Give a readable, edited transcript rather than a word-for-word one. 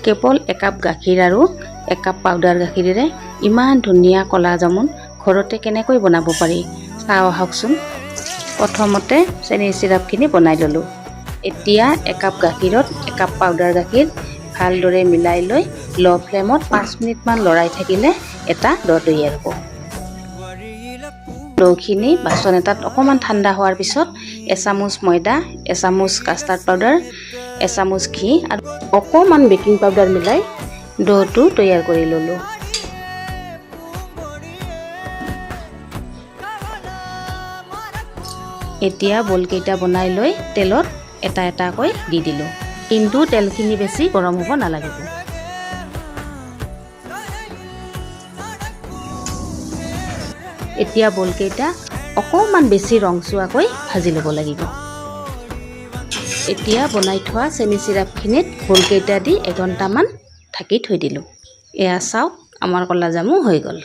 কেৱল একাপ গাখীৰ আৰু একাপ পাউডাৰ গাখীৰেৰে ইমান ধুনীয়া কলা জামুন ঘৰতে কেনেকৈ বনাব পাৰি চাওঁ আহকচোন। প্ৰথমতে চেনি চিৰাপখিনি বনাই ল'লোঁ। এতিয়া একাপ গাখীৰত একাপ পাউডাৰ গাখীৰ ভালদৰে মিলাই লৈ ল' ফ্লেমত 5 মিনিটমান লৰাই থাকিলে এটা দ' তৈয়াৰ হ'ব। দৌখিনি বাচন এটাত অকণমান ঠাণ্ডা হোৱাৰ পিছত এচামুচ ময়দা, এচামুচ কাষ্টাৰ্ড পাউডাৰ, এচামুচ ঘি আৰু অকণমান বেকিং পাউডাৰ মিলাই দৌটো তৈয়াৰ কৰি ল'লোঁ। এতিয়া বলকেইটা বনাই লৈ তেলত এটা এটাকৈ দি দিলোঁ, কিন্তু তেলখিনি বেছি গৰম হ'ব নালাগিব। এতিয়া বলকেইটা অকণমান বেছি ৰংচুৱাকৈ ভাজি ল'ব লাগিব। এতিয়া বনাই থোৱা চেনি চিৰাপখিনিত বলকেইটা দি 1 ঘণ্টামান ঢাকি থৈ দিলোঁ। এয়া চাওক আমাৰ কলা জামু হৈ গ'ল।